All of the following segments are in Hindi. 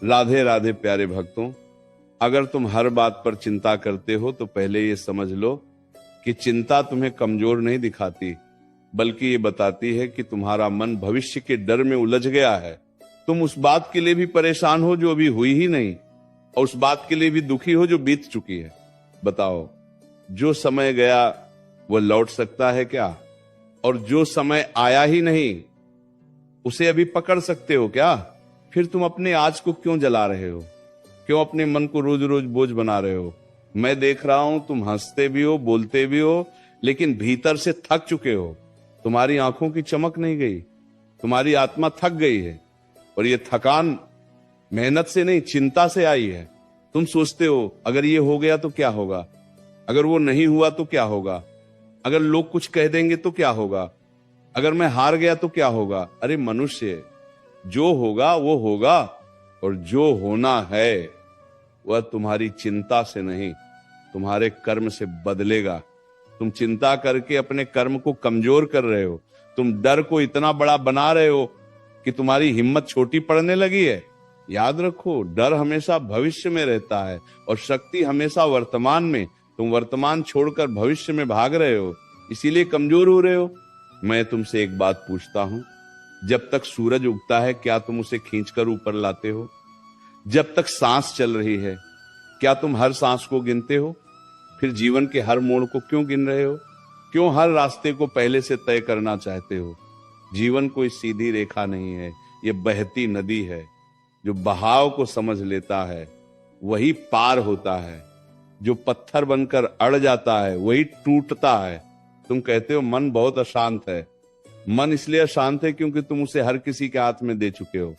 राधे राधे प्यारे भक्तों, अगर तुम हर बात पर चिंता करते हो तो पहले ये समझ लो कि चिंता तुम्हें कमजोर नहीं दिखाती, बल्कि ये बताती है कि तुम्हारा मन भविष्य के डर में उलझ गया है। तुम उस बात के लिए भी परेशान हो जो अभी हुई ही नहीं, और उस बात के लिए भी दुखी हो जो बीत चुकी है। बताओ, जो समय गया वो लौट सकता है क्या? और जो समय आया ही नहीं उसे अभी पकड़ सकते हो क्या? फिर तुम अपने आज को क्यों जला रहे हो? क्यों अपने मन को रोज रोज बोझ बना रहे हो? मैं देख रहा हूं तुम हंसते भी हो, बोलते भी हो, लेकिन भीतर से थक चुके हो। तुम्हारी आंखों की चमक नहीं गई, तुम्हारी आत्मा थक गई है। और ये थकान मेहनत से नहीं, चिंता से आई है। तुम सोचते हो अगर ये हो गया तो क्या होगा, अगर वो नहीं हुआ तो क्या होगा, अगर लोग कुछ कह देंगे तो क्या होगा, अगर मैं हार गया तो क्या होगा। अरे मनुष्य, जो होगा वो होगा, और जो होना है वह तुम्हारी चिंता से नहीं, तुम्हारे कर्म से बदलेगा। तुम चिंता करके अपने कर्म को कमजोर कर रहे हो। तुम डर को इतना बड़ा बना रहे हो कि तुम्हारी हिम्मत छोटी पड़ने लगी है। याद रखो, डर हमेशा भविष्य में रहता है और शक्ति हमेशा वर्तमान में। तुम वर्तमान छोड़कर भविष्य में भाग रहे हो, इसीलिए कमजोर हो रहे हो। मैं तुमसे एक बात पूछता हूं, जब तक सूरज उगता है क्या तुम उसे खींचकर ऊपर लाते हो? जब तक सांस चल रही है क्या तुम हर सांस को गिनते हो? फिर जीवन के हर मोड़ को क्यों गिन रहे हो? क्यों हर रास्ते को पहले से तय करना चाहते हो? जीवन कोई सीधी रेखा नहीं है, ये बहती नदी है। जो बहाव को समझ लेता है वही पार होता है, जो पत्थर बनकर अड़ जाता है वही टूटता है। तुम कहते हो मन बहुत अशांत है। मन इसलिए अशांत है क्योंकि तुम उसे हर किसी के हाथ में दे चुके हो।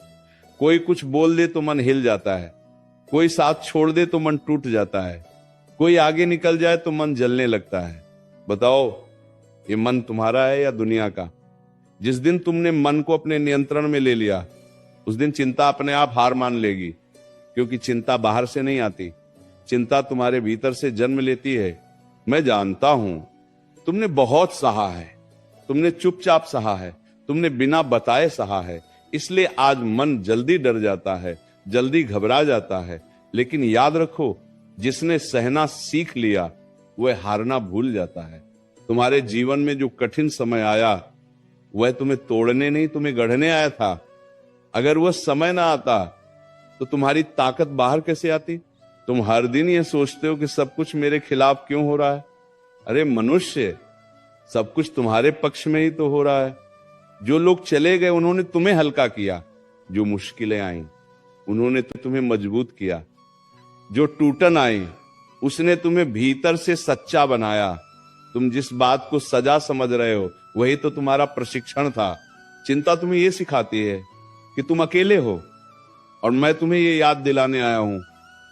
कोई कुछ बोल दे तो मन हिल जाता है, कोई साथ छोड़ दे तो मन टूट जाता है, कोई आगे निकल जाए तो मन जलने लगता है। बताओ, ये मन तुम्हारा है या दुनिया का? जिस दिन तुमने मन को अपने नियंत्रण में ले लिया उस दिन चिंता अपने आप हार मान लेगी, क्योंकि चिंता बाहर से नहीं आती, चिंता तुम्हारे भीतर से जन्म लेती है। मैं जानता हूं तुमने बहुत सहा है, तुमने चुपचाप सहा है, तुमने बिना बताए सहा है, इसलिए आज मन जल्दी डर जाता है, जल्दी घबरा जाता है। लेकिन याद रखो, जिसने सहना सीख लिया वह हारना भूल जाता है। तुम्हारे जीवन में जो कठिन समय आया वह तुम्हें तोड़ने नहीं, तुम्हें गढ़ने आया था। अगर वह समय ना आता तो तुम्हारी ताकत बाहर कैसे आती? तुम हर दिन ये सोचते हो कि सब कुछ मेरे खिलाफ क्यों हो रहा है। अरे मनुष्य, सब कुछ तुम्हारे पक्ष में ही तो हो रहा है। जो लोग चले गए उन्होंने तुम्हें हल्का किया, जो मुश्किलें आई उन्होंने तो तुम्हें मजबूत किया, जो टूटन आई उसने तुम्हें भीतर से सच्चा बनाया। तुम जिस बात को सजा समझ रहे हो वही तो तुम्हारा प्रशिक्षण था। चिंता तुम्हें यह सिखाती है कि तुम अकेले हो, और मैं तुम्हें ये याद दिलाने आया हूं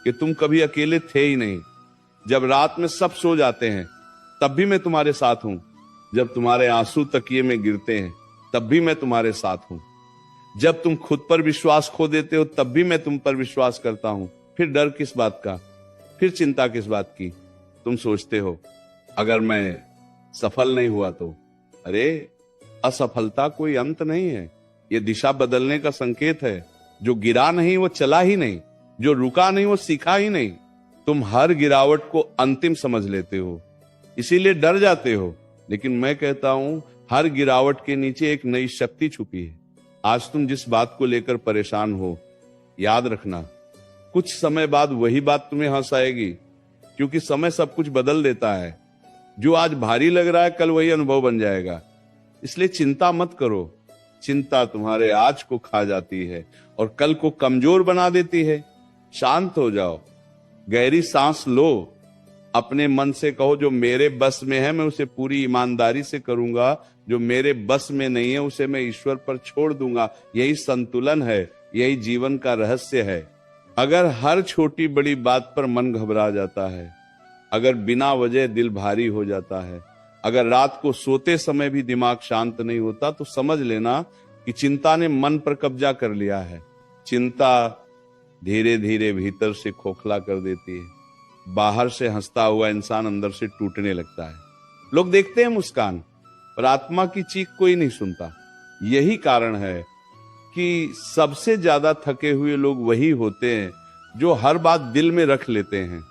कि तुम कभी अकेले थे ही नहीं। जब रात में सब सो जाते हैं तब भी मैं तुम्हारे साथ हूं, जब तुम्हारे आंसू तकिए में गिरते हैं तब भी मैं तुम्हारे साथ हूं, जब तुम खुद पर विश्वास खो देते हो तब भी मैं तुम पर विश्वास करता हूं। फिर डर किस बात का, फिर चिंता किस बात की? तुम सोचते हो अगर मैं सफल नहीं हुआ तो? अरे असफलता कोई अंत नहीं है, यह दिशा बदलने का संकेत है। जो गिरा नहीं वो चला ही नहीं, जो रुका नहीं वो सीखा ही नहीं। तुम हर गिरावट को अंतिम समझ लेते हो, इसीलिए डर जाते हो। लेकिन मैं कहता हूं हर गिरावट के नीचे एक नई शक्ति छुपी है। आज तुम जिस बात को लेकर परेशान हो, याद रखना कुछ समय बाद वही बात तुम्हें हंसाएगी, क्योंकि समय सब कुछ बदल देता है। जो आज भारी लग रहा है कल वही अनुभव बन जाएगा। इसलिए चिंता मत करो, चिंता तुम्हारे आज को खा जाती है और कल को कमजोर बना देती है। शांत हो जाओ, गहरी सांस लो, अपने मन से कहो जो मेरे बस में है मैं उसे पूरी ईमानदारी से करूंगा, जो मेरे बस में नहीं है उसे मैं ईश्वर पर छोड़ दूंगा। यही संतुलन है, यही जीवन का रहस्य है। अगर हर छोटी बड़ी बात पर मन घबरा जाता है, अगर बिना वजह दिल भारी हो जाता है, अगर रात को सोते समय भी दिमाग शांत नहीं होता, तो समझ लेना कि चिंता ने मन पर कब्जा कर लिया है। चिंता धीरे धीरे भीतर से खोखला कर देती है। बाहर से हंसता हुआ इंसान अंदर से टूटने लगता है। लोग देखते हैं मुस्कान, पर आत्मा की चीख कोई नहीं सुनता। यही कारण है कि सबसे ज्यादा थके हुए लोग वही होते हैं जो हर बात दिल में रख लेते हैं।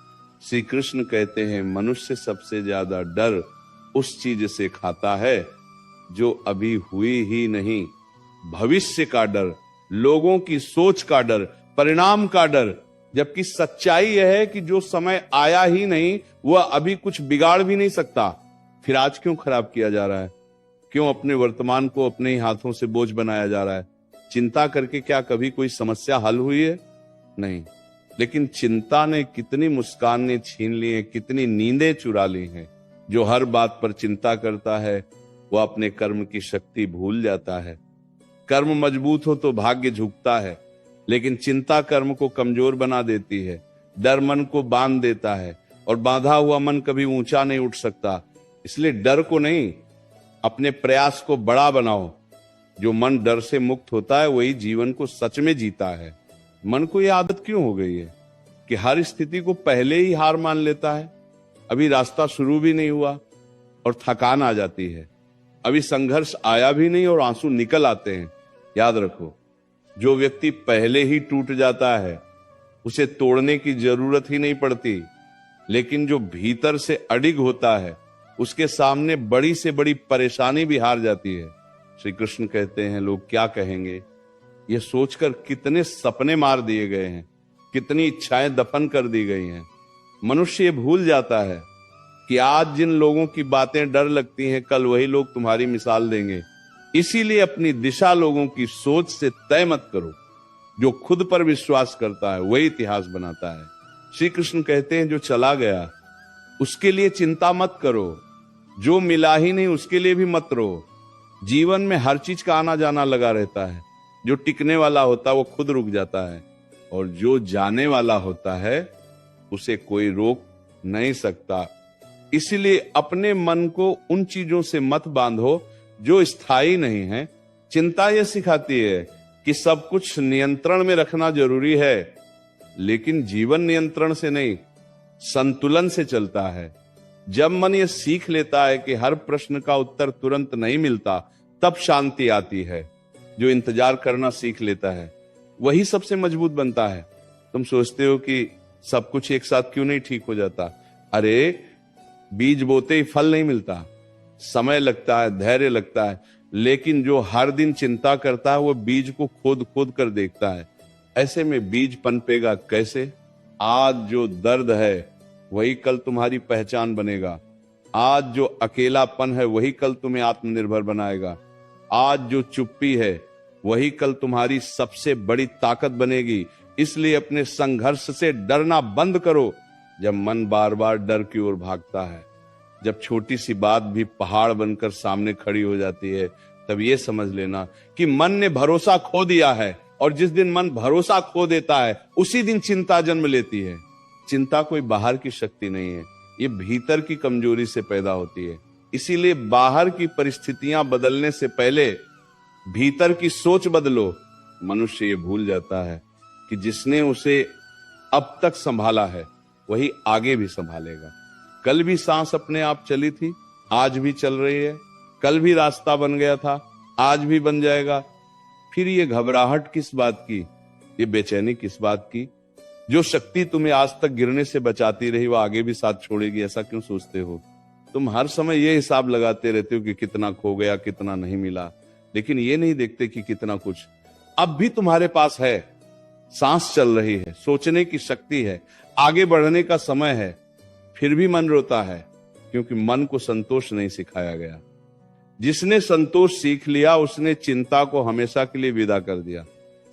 श्री कृष्ण कहते हैं मनुष्य सबसे ज्यादा डर उस चीज से खाता है जो अभी हुई ही नहीं। भविष्य का डर, लोगों की सोच का डर, परिणाम का डर, जबकि सच्चाई यह है कि जो समय आया ही नहीं वह अभी कुछ बिगाड़ भी नहीं सकता। फिर आज क्यों खराब किया जा रहा है? क्यों अपने वर्तमान को अपने ही हाथों से बोझ बनाया जा रहा है? चिंता करके क्या कभी कोई समस्या हल हुई है? नहीं। लेकिन चिंता ने कितनी मुस्कानें छीन ली हैं, कितनी नींदें चुरा ली हैं। जो हर बात पर चिंता करता है वह अपने कर्म की शक्ति भूल जाता है। कर्म मजबूत हो तो भाग्य झुकता है, लेकिन चिंता कर्म को कमजोर बना देती है। डर मन को बांध देता है और बांधा हुआ मन कभी ऊंचा नहीं उठ सकता। इसलिए डर को नहीं, अपने प्रयास को बड़ा बनाओ। जो मन डर से मुक्त होता है वही जीवन को सच में जीता है। मन को यह आदत क्यों हो गई है कि हर स्थिति को पहले ही हार मान लेता है? अभी रास्ता शुरू भी नहीं हुआ और थकान आ जाती है। अभी संघर्ष आया भी नहीं और आंसू निकल आते हैं। याद रखो, जो व्यक्ति पहले ही टूट जाता है उसे तोड़ने की जरूरत ही नहीं पड़ती, लेकिन जो भीतर से अडिग होता है उसके सामने बड़ी से बड़ी परेशानी भी हार जाती है। श्री कृष्ण कहते हैं लोग क्या कहेंगे, यह सोचकर कितने सपने मार दिए गए हैं, कितनी इच्छाएं दफन कर दी गई हैं। मनुष्य ये भूल जाता है कि आज जिन लोगों की बातें डर लगती हैं कल वही लोग तुम्हारी मिसाल देंगे। इसीलिए अपनी दिशा लोगों की सोच से तय मत करो। जो खुद पर विश्वास करता है वही इतिहास बनाता है। श्री कृष्ण कहते हैं जो चला गया उसके लिए चिंता मत करो, जो मिला ही नहीं उसके लिए भी मत रो। जीवन में हर चीज का आना जाना लगा रहता है। जो टिकने वाला होता है वो खुद रुक जाता है, और जो जाने वाला होता है उसे कोई रोक नहीं सकता। इसलिए अपने मन को उन चीजों से मत बांधो जो स्थायी नहीं है। चिंता यह सिखाती है कि सब कुछ नियंत्रण में रखना जरूरी है, लेकिन जीवन नियंत्रण से नहीं, संतुलन से चलता है। जब मन ये सीख लेता है कि हर प्रश्न का उत्तर तुरंत नहीं मिलता, तब शांति आती है। जो इंतजार करना सीख लेता है वही सबसे मजबूत बनता है। तुम सोचते हो कि सब कुछ एक साथ क्यों नहीं ठीक हो जाता? अरे, बीज बोते ही फल नहीं मिलता, समय लगता है, धैर्य लगता है। लेकिन जो हर दिन चिंता करता है वो बीज को खोद खोद कर देखता है। ऐसे में बीज पनपेगा कैसे? आज जो दर्द है वही कल तुम्हारी पहचान बनेगा। आज जो अकेलापन है वही कल तुम्हें आत्मनिर्भर बनाएगा। आज जो चुप्पी है वही कल तुम्हारी सबसे बड़ी ताकत बनेगी। इसलिए अपने संघर्ष से डरना बंद करो। जब मन बार बार डर की ओर भागता है, जब छोटी सी बात भी पहाड़ बनकर सामने खड़ी हो जाती है, तब ये समझ लेना कि मन ने भरोसा खो दिया है। और जिस दिन मन भरोसा खो देता है उसी दिन चिंता जन्म लेती है। चिंता कोई बाहर की शक्ति नहीं है, ये भीतर की कमजोरी से पैदा होती है। इसीलिए बाहर की परिस्थितियां बदलने से पहले भीतर की सोच बदलो। मनुष्य ये भूल जाता है कि जिसने उसे अब तक संभाला है वही आगे भी संभालेगा। कल भी सांस अपने आप चली थी, आज भी चल रही है। कल भी रास्ता बन गया था, आज भी बन जाएगा। फिर ये घबराहट किस बात की, ये बेचैनी किस बात की? जो शक्ति तुम्हें आज तक गिरने से बचाती रही वो आगे भी साथ छोड़ेगी, ऐसा क्यों सोचते हो? तुम हर समय ये हिसाब लगाते रहते हो कि कितना खो गया, कितना नहीं मिला, लेकिन ये नहीं देखते कि कितना कुछ अब भी तुम्हारे पास है। सांस चल रही है, सोचने की शक्ति है, आगे बढ़ने का समय है। फिर भी मन रोता है क्योंकि मन को संतोष नहीं सिखाया गया। जिसने संतोष सीख लिया उसने चिंता को हमेशा के लिए विदा कर दिया।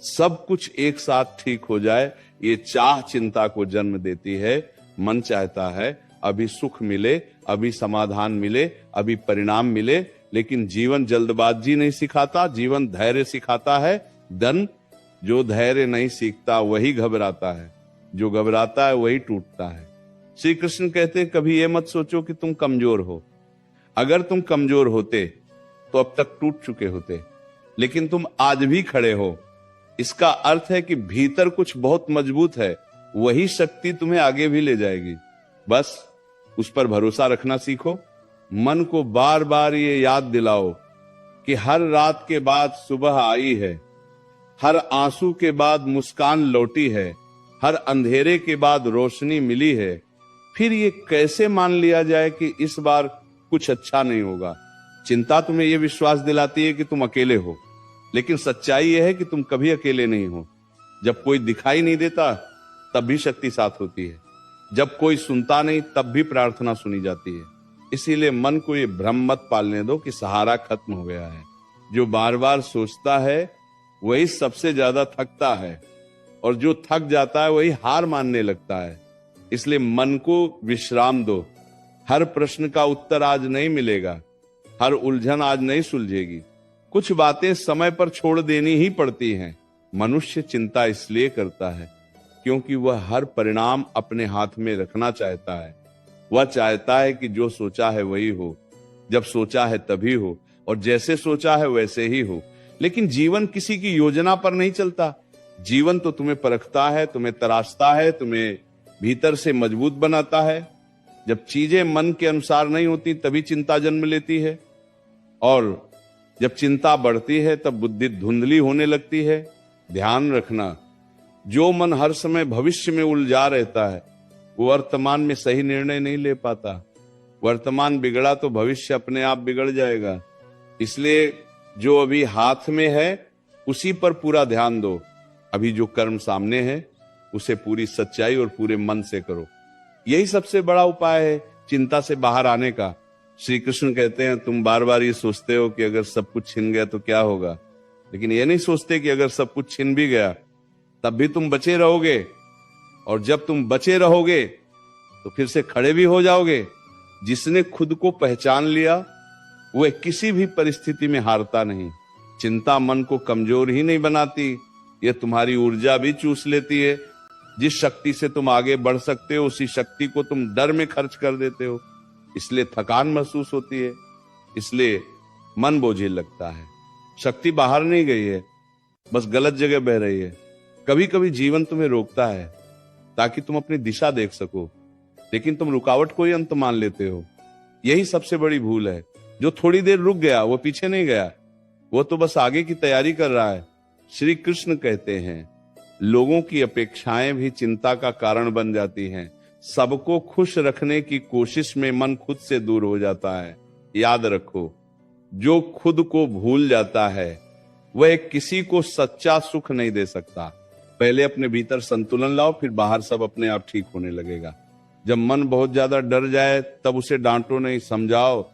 सब कुछ एक साथ ठीक हो जाए, ये चाह चिंता को जन्म देती है। मन चाहता है अभी सुख मिले, अभी समाधान मिले, अभी परिणाम मिले, लेकिन जीवन जल्दबाजी नहीं सिखाता, जीवन धैर्य सिखाता है। जो धैर्य नहीं सीखता वही घबराता है, जो घबराता है वही टूटता है। श्री कृष्ण कहते हैं कभी ये मत सोचो कि तुम कमजोर हो। अगर तुम कमजोर होते तो अब तक टूट चुके होते, लेकिन तुम आज भी खड़े हो। इसका अर्थ है कि भीतर कुछ बहुत मजबूत है, वही शक्ति तुम्हें आगे भी ले जाएगी। बस उस पर भरोसा रखना सीखो। मन को बार बार ये याद दिलाओ कि हर रात के बाद सुबह आई है। हर आंसू के बाद मुस्कान लौटी है, हर अंधेरे के बाद रोशनी मिली है। फिर ये कैसे मान लिया जाए कि इस बार कुछ अच्छा नहीं होगा? चिंता तुम्हें यह विश्वास दिलाती है कि तुम अकेले हो, लेकिन सच्चाई यह है कि तुम कभी अकेले नहीं हो। जब कोई दिखाई नहीं देता तब भी शक्ति साथ होती है, जब कोई सुनता नहीं तब भी प्रार्थना सुनी जाती है। इसीलिए मन को ये भ्रम मत पालने दो कि सहारा खत्म हो गया है। जो बार बार सोचता है वही सबसे ज्यादा थकता है, और जो थक जाता है वही हार मानने लगता है। इसलिए मन को विश्राम दो। हर प्रश्न का उत्तर आज नहीं मिलेगा, हर उलझन आज नहीं सुलझेगी। कुछ बातें समय पर छोड़ देनी ही पड़ती हैं। मनुष्य चिंता इसलिए करता है क्योंकि वह हर परिणाम अपने हाथ में रखना चाहता है। वह चाहता है कि जो सोचा है वही हो, जब सोचा है तभी हो, और जैसे सोचा है वैसे ही हो। लेकिन जीवन किसी की योजना पर नहीं चलता। जीवन तो तुम्हें परखता है, तुम्हें तराशता है, तुम्हें भीतर से मजबूत बनाता है। जब चीजें मन के अनुसार नहीं होती तभी चिंता जन्म लेती है, और जब चिंता बढ़ती है तब बुद्धि धुंधली होने लगती है। ध्यान रखना, जो मन हर समय भविष्य में उलझा रहता है वो वर्तमान में सही निर्णय नहीं ले पाता। वर्तमान बिगड़ा तो भविष्य अपने आप बिगड़ जाएगा। इसलिए जो अभी हाथ में है उसी पर पूरा ध्यान दो। अभी जो कर्म सामने है उसे पूरी सच्चाई और पूरे मन से करो। यही सबसे बड़ा उपाय है चिंता से बाहर आने का। श्री कृष्ण कहते हैं, तुम बार बार ये सोचते हो कि अगर सब कुछ छिन गया तो क्या होगा, लेकिन ये नहीं सोचते कि अगर सब कुछ छिन भी गया तब भी तुम बचे रहोगे, और जब तुम बचे रहोगे तो फिर से खड़े भी हो जाओगे। जिसने खुद को पहचान लिया वह किसी भी परिस्थिति में हारता नहीं। चिंता मन को कमजोर ही नहीं बनाती, यह तुम्हारी ऊर्जा भी चूस लेती है। जिस शक्ति से तुम आगे बढ़ सकते हो उसी शक्ति को तुम डर में खर्च कर देते हो, इसलिए थकान महसूस होती है, इसलिए मन बोझिल लगता है। शक्ति बाहर नहीं गई है, बस गलत जगह बह रही है। कभी कभी जीवन तुम्हें रोकता है ताकि तुम अपनी दिशा देख सको, लेकिन तुम रुकावट को ही अंत मान लेते हो। यही सबसे बड़ी भूल है। जो थोड़ी देर रुक गया वो पीछे नहीं गया, वो तो बस आगे की तैयारी कर रहा है। श्री कृष्ण कहते हैं, लोगों की अपेक्षाएं भी चिंता का कारण बन जाती हैं। सबको खुश रखने की कोशिश में मन खुद से दूर हो जाता है। याद रखो, जो खुद को भूल जाता है वह किसी को सच्चा सुख नहीं दे सकता। पहले अपने भीतर संतुलन लाओ, फिर बाहर सब अपने आप ठीक होने लगेगा। जब मन बहुत ज्यादा डर जाए तब उसे डांटो नहीं, समझाओ।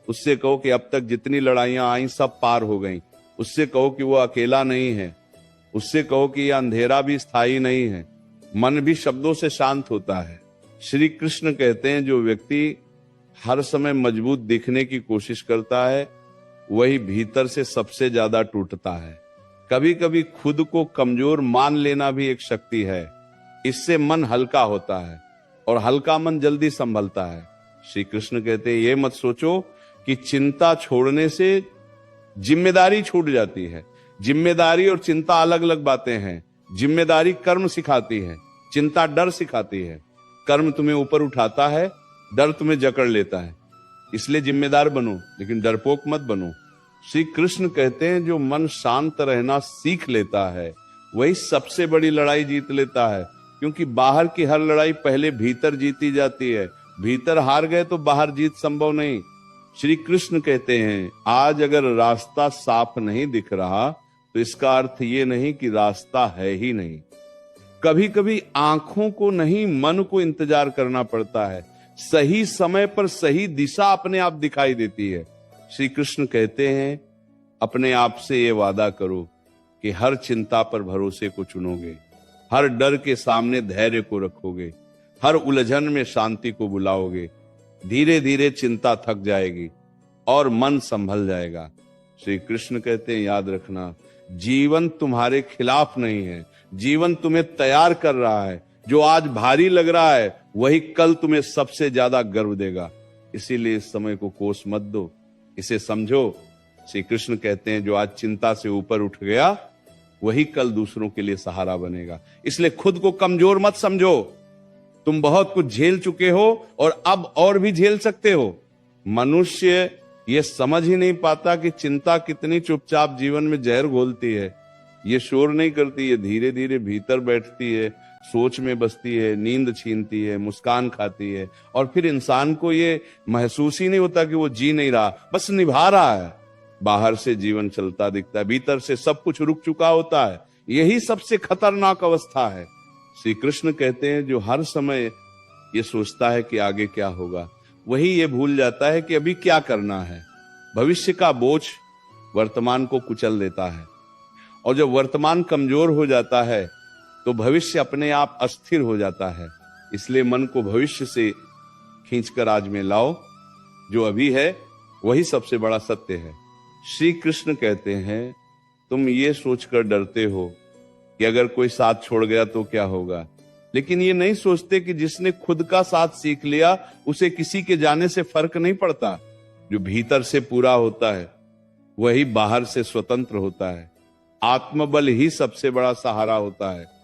उससे कहो कि अब तक जितनी लड़ाइयां आई सब पार हो गईं। उससे कहो कि वो अकेला नहीं है। उससे कहो कि यह अंधेरा भी स्थायी नहीं है। मन भी शब्दों से शांत होता है। श्री कृष्ण कहते हैं, जो व्यक्ति हर समय मजबूत दिखने की कोशिश करता है वही भीतर से सबसे ज्यादा टूटता है। कभी कभी खुद को कमजोर मान लेना भी एक शक्ति है। इससे मन हल्का होता है, और हल्का मन जल्दी संभलता है। श्री कृष्ण कहते हैं, ये मत सोचो कि चिंता छोड़ने से जिम्मेदारी छूट जाती है। जिम्मेदारी और चिंता अलग अलग बातें हैं। जिम्मेदारी कर्म सिखाती है, चिंता डर सिखाती है। कर्म तुम्हें ऊपर उठाता है, डर तुम्हें जकड़ लेता है। इसलिए जिम्मेदार बनो, लेकिन डरपोक मत बनो। श्री कृष्ण कहते हैं, जो मन शांत रहना सीख लेता है वही सबसे बड़ी लड़ाई जीत लेता है। क्योंकि बाहर की हर लड़ाई पहले भीतर जीती जाती है। भीतर हार गए तो बाहर जीत संभव नहीं। श्री कृष्ण कहते हैं, आज अगर रास्ता साफ नहीं दिख रहा तो इसका अर्थ ये नहीं कि रास्ता है ही नहीं। कभी कभी आंखों को नहीं, मन को इंतजार करना पड़ता है। सही समय पर सही दिशा अपने आप दिखाई देती है। श्री कृष्ण कहते हैं, अपने आप से ये वादा करो कि हर चिंता पर भरोसे को चुनोगे, हर डर के सामने धैर्य को रखोगे, हर उलझन में शांति को बुलाओगे। धीरे धीरे चिंता थक जाएगी और मन संभल जाएगा। श्री कृष्ण कहते हैं, याद रखना, जीवन तुम्हारे खिलाफ नहीं है, जीवन तुम्हें तैयार कर रहा है। जो आज भारी लग रहा है वही कल तुम्हें सबसे ज्यादा गर्व देगा। इसीलिए इस समय को कोस मत दो, इसे समझो। श्री कृष्ण कहते हैं, जो आज चिंता से ऊपर उठ गया वही कल दूसरों के लिए सहारा बनेगा। इसलिए खुद को कमजोर मत समझो। तुम बहुत कुछ झेल चुके हो और अब और भी झेल सकते हो। मनुष्य ये समझ ही नहीं पाता कि चिंता कितनी चुपचाप जीवन में जहर घोलती है। ये शोर नहीं करती, ये धीरे धीरे भीतर बैठती है, सोच में बसती है, नींद छीनती है, मुस्कान खाती है, और फिर इंसान को ये महसूस ही नहीं होता कि वो जी नहीं रहा, बस निभा रहा है। बाहर से जीवन चलता दिखता है, भीतर से सब कुछ रुक चुका होता है। यही सबसे खतरनाक अवस्था है। श्री कृष्ण कहते हैं जो हर समय ये सोचता है कि आगे क्या होगा, वही ये भूल जाता है कि अभी क्या करना है। भविष्य का बोझ वर्तमान को कुचल देता है, और जब वर्तमान कमजोर हो जाता है तो भविष्य अपने आप अस्थिर हो जाता है। इसलिए मन को भविष्य से खींचकर आज में लाओ, जो अभी है वही सबसे बड़ा सत्य है। श्री कृष्ण कहते हैं तुम ये सोचकर डरते हो कि अगर कोई साथ छोड़ गया तो क्या होगा, लेकिन ये नहीं सोचते कि जिसने खुद का साथ सीख लिया उसे किसी के जाने से फर्क नहीं पड़ता। जो भीतर से पूरा होता है वही बाहर से स्वतंत्र होता है। आत्मबल ही सबसे बड़ा सहारा होता है।